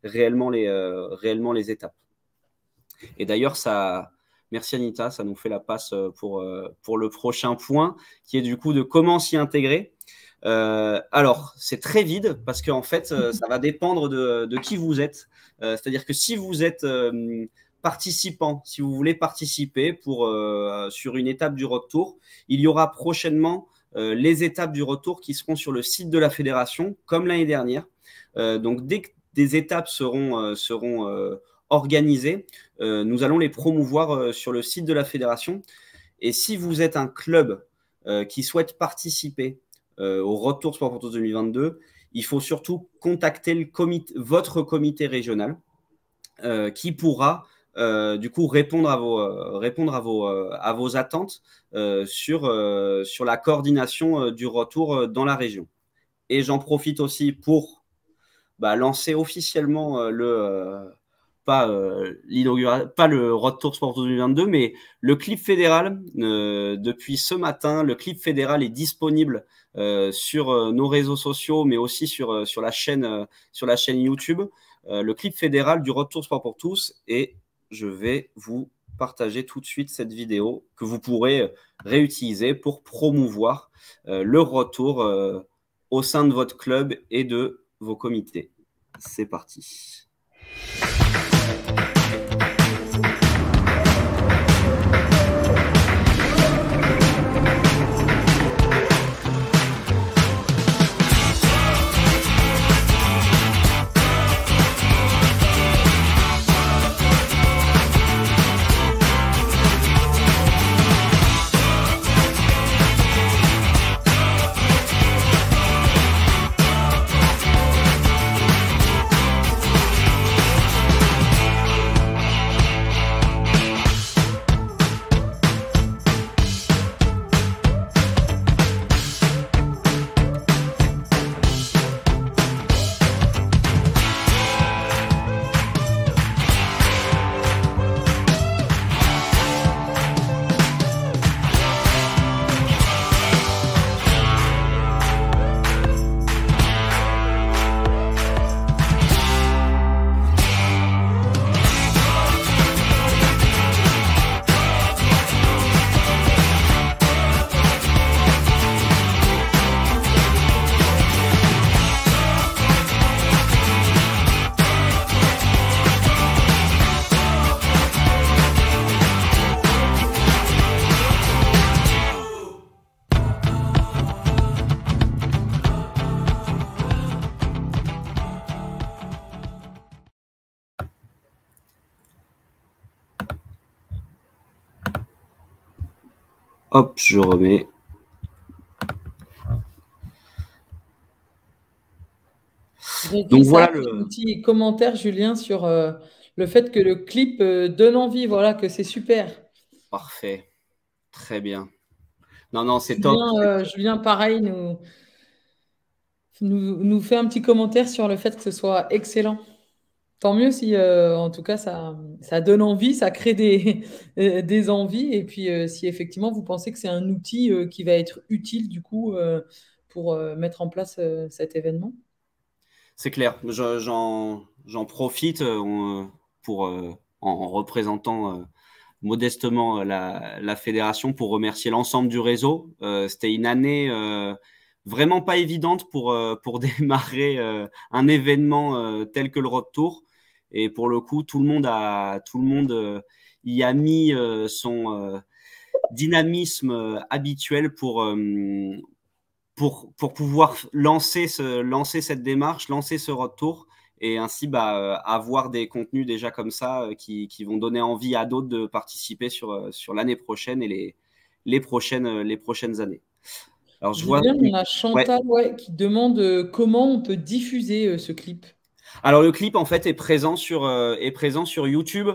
réellement les étapes. Et d'ailleurs, merci Anita, ça nous fait la passe pour le prochain point, qui est du coup de comment s'y intégrer. Alors, c'est très vide parce qu'en fait, ça va dépendre de qui vous êtes. C'est-à-dire que si vous êtes participant, si vous voulez participer sur une étape du Road Tour, il y aura prochainement les étapes du Road Tour qui seront sur le site de la fédération, comme l'année dernière. Donc, dès que des étapes seront organisées, nous allons les promouvoir sur le site de la fédération. Et si vous êtes un club qui souhaite participer au Road Tour Sport pour tous 2022, il faut surtout contacter votre comité régional qui pourra du coup répondre à vos attentes sur la coordination du Road Tour dans la région. Et j'en profite aussi pour lancer officiellement pas le Road Tour Sport 2022, mais le clip fédéral. Depuis ce matin, le clip fédéral est disponible sur nos réseaux sociaux, mais aussi sur la chaîne YouTube. Le clip fédéral du Road Tour Sport pour tous. Et je vais vous partager tout de suite cette vidéo que vous pourrez réutiliser pour promouvoir le Road Tour au sein de votre club et de vos comités. C'est parti. Hop, je remets. Donc voilà un petit commentaire, Julien, sur le fait que le clip donne envie, voilà, que c'est super. Parfait, très bien. Non, c'est top. Julien, pareil, nous fait un petit commentaire sur le fait que ce soit excellent. Tant mieux si, en tout cas, ça donne envie, ça crée des envies. Et puis, si effectivement, vous pensez que c'est un outil qui va être utile, du coup, pour mettre en place cet événement. C'est clair. J'en profite en représentant modestement la fédération pour remercier l'ensemble du réseau. C'était une année vraiment pas évidente pour démarrer un événement tel que le Road Tour. Et pour le coup, tout le monde y a mis son dynamisme habituel pour pouvoir lancer cette démarche, lancer ce Road Tour. et ainsi avoir des contenus déjà comme ça qui vont donner envie à d'autres de participer sur l'année prochaine et les prochaines années. Alors, je vois... on a Chantal qui demande comment on peut diffuser ce clip. Alors, le clip, en fait, est présent sur YouTube.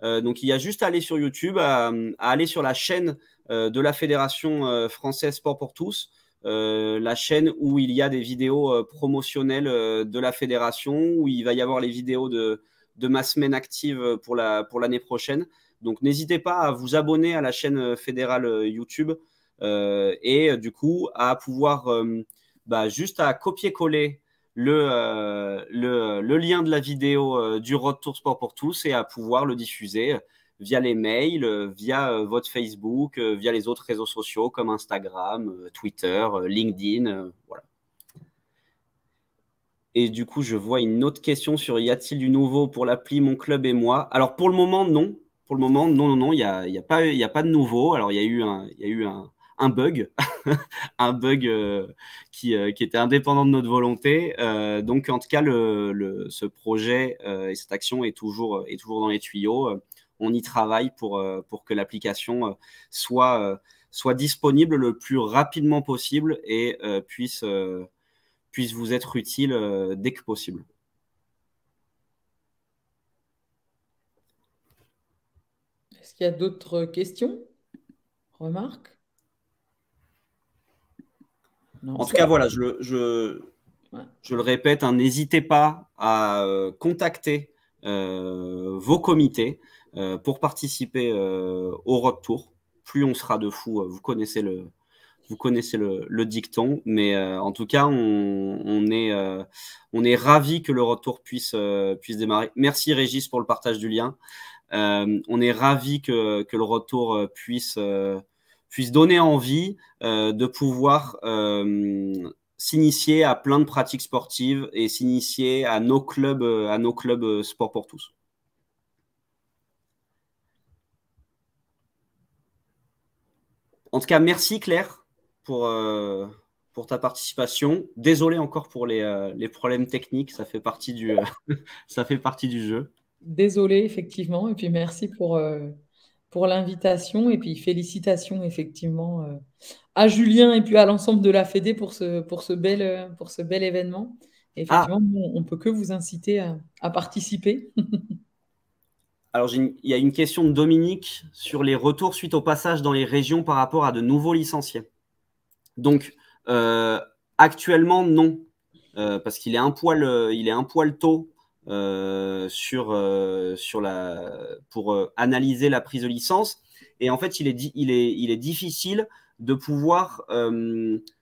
Donc, il y a juste à aller sur YouTube, à aller sur la chaîne de la Fédération française Sport pour tous, la chaîne où il y a des vidéos promotionnelles de la fédération, où il va y avoir les vidéos de ma semaine active pour l'année prochaine. Donc, n'hésitez pas à vous abonner à la chaîne fédérale YouTube et du coup, à pouvoir juste à copier-coller le lien de la vidéo du Road Tour Sport pour tous et à pouvoir le diffuser via les mails, via votre Facebook, via les autres réseaux sociaux comme Instagram, Twitter, LinkedIn, voilà. Et du coup, je vois une autre question sur y a-t-il du nouveau pour l'appli Mon Club et moi? Alors pour le moment, non. Pour le moment, non, il y a pas de nouveau. Alors il y a eu un bug, un bug qui était indépendant de notre volonté. Donc, en tout cas, ce projet et cette action est toujours dans les tuyaux. On y travaille pour que l'application soit disponible le plus rapidement possible et puisse vous être utile dès que possible. Est-ce qu'il y a d'autres questions? Remarques? En tout cas, voilà, je le répète, hein, n'hésitez pas à contacter vos comités pour participer au Road Tour. Plus on sera de fous, vous connaissez le dicton, mais en tout cas, on est ravis que le Road Tour puisse démarrer. Merci Régis pour le partage du lien. On est ravis que le Road Tour puisse donner envie de pouvoir s'initier à plein de pratiques sportives et s'initier à nos clubs sport pour tous. En tout cas, merci Claire pour ta participation. Désolé encore pour les problèmes techniques, ça fait partie du jeu. Désolé, effectivement, et puis merci pour l'invitation et puis félicitations effectivement à Julien et puis à l'ensemble de la Fédé pour ce bel événement. Et effectivement, on ne peut que vous inciter à participer. Alors, il y a une question de Dominique sur les retours suite au passage dans les régions par rapport à de nouveaux licenciés. Donc, actuellement, non, parce qu'il est un poil tôt pour analyser la prise de licence. Et en fait, il est difficile de pouvoir,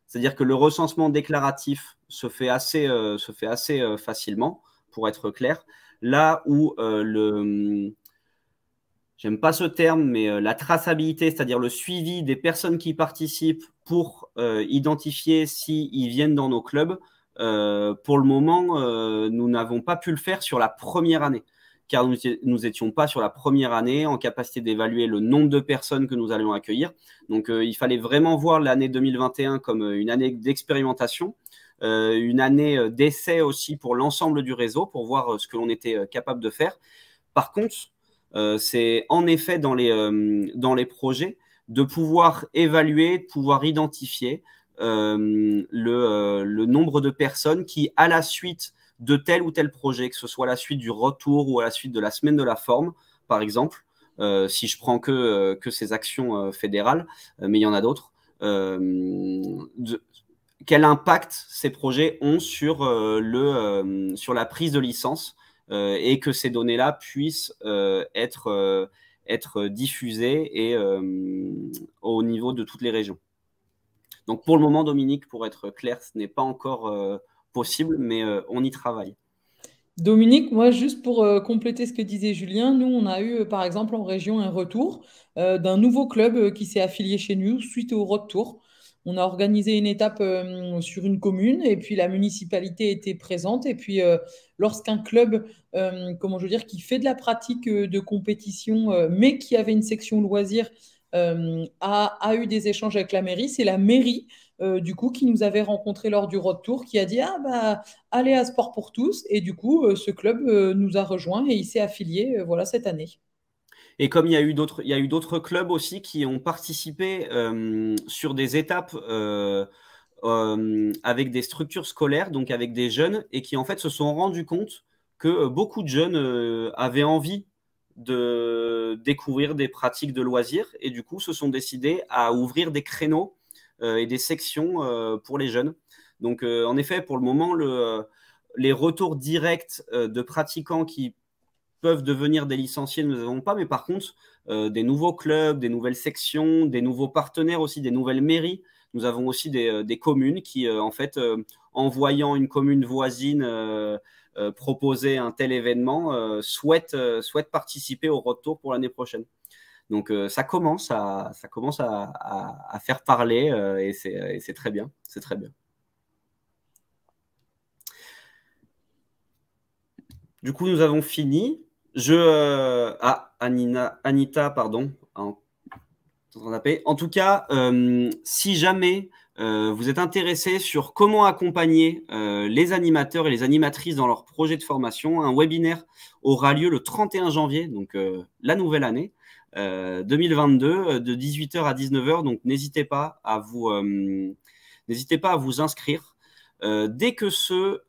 c'est-à-dire que le recensement déclaratif se fait assez facilement, pour être clair. Là où j'aime pas ce terme, mais la traçabilité, c'est-à-dire le suivi des personnes qui participent pour identifier s'ils viennent dans nos clubs, pour le moment, nous n'avons pas pu le faire sur la première année, car nous n'étions pas sur la première année en capacité d'évaluer le nombre de personnes que nous allions accueillir. Donc, il fallait vraiment voir l'année 2021 comme une année d'expérimentation, une année d'essai aussi pour l'ensemble du réseau, pour voir ce que l'on était capable de faire. Par contre, c'est en effet dans les projets de pouvoir évaluer, de pouvoir identifier le nombre de personnes qui, à la suite de tel ou tel projet, que ce soit à la suite du retour ou à la suite de la semaine de la forme, par exemple, si je prends que ces actions fédérales, mais il y en a d'autres, quel impact ces projets ont sur la prise de licence et que ces données-là puissent être diffusées et au niveau de toutes les régions. Donc, pour le moment, Dominique, pour être clair, ce n'est pas encore possible, mais on y travaille. Dominique, moi, juste pour compléter ce que disait Julien, nous, on a eu, par exemple, en région, un retour d'un nouveau club qui s'est affilié chez nous suite au Road Tour. On a organisé une étape sur une commune et puis la municipalité était présente. Et puis, lorsqu'un club, qui fait de la pratique de compétition, mais qui avait une section loisirs, a eu des échanges avec la mairie, c'est la mairie du coup, qui nous avait rencontrés lors du Road Tour, qui a dit, ah bah, allez à Sport pour tous. Et du coup, ce club nous a rejoints et il s'est affilié voilà, cette année. Et comme il y a eu d'autres clubs aussi qui ont participé sur des étapes avec des structures scolaires, donc avec des jeunes, et qui en fait se sont rendus compte que beaucoup de jeunes avaient envie de découvrir des pratiques de loisirs et du coup se sont décidés à ouvrir des créneaux et des sections pour les jeunes. Donc en effet, pour le moment, les retours directs de pratiquants qui peuvent devenir des licenciés, nous n'avons pas, mais par contre, des nouveaux clubs, des nouvelles sections, des nouveaux partenaires aussi, des nouvelles mairies. Nous avons aussi des communes qui, en fait, en voyant une commune voisine proposer un tel événement, souhaitent participer au retour pour l'année prochaine. Donc, ça commence à faire parler et c'est très bien. C'est très bien. Du coup, nous avons fini. Anita, pardon. En tout cas, si jamais vous êtes intéressé sur comment accompagner les animateurs et les animatrices dans leur projet de formation, un webinaire aura lieu le 31 janvier, donc la nouvelle année 2022, de 18h à 19h. Donc, n'hésitez pas à vous inscrire. Dès que ce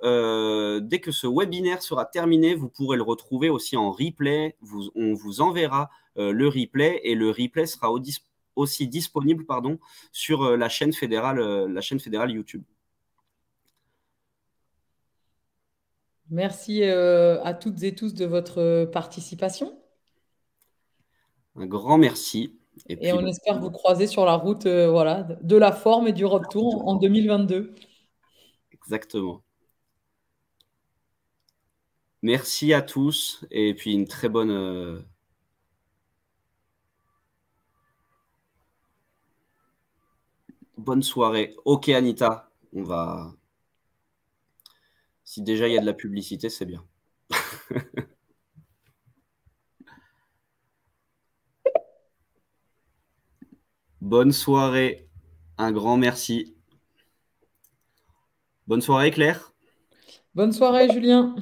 webinaire sera terminé, vous pourrez le retrouver aussi en replay. On vous enverra le replay et le replay sera aussi disponible sur la chaîne fédérale YouTube. Merci à toutes et tous de votre participation. Un grand merci. Et on espère vous croiser sur la route voilà, de la forme et du retour en 2022. Exactement. Merci à tous et puis une très bonne soirée. Ok Anita, on va... Si déjà il y a de la publicité, c'est bien. Bonne soirée, un grand merci. Bonne soirée Claire. Bonne soirée Julien.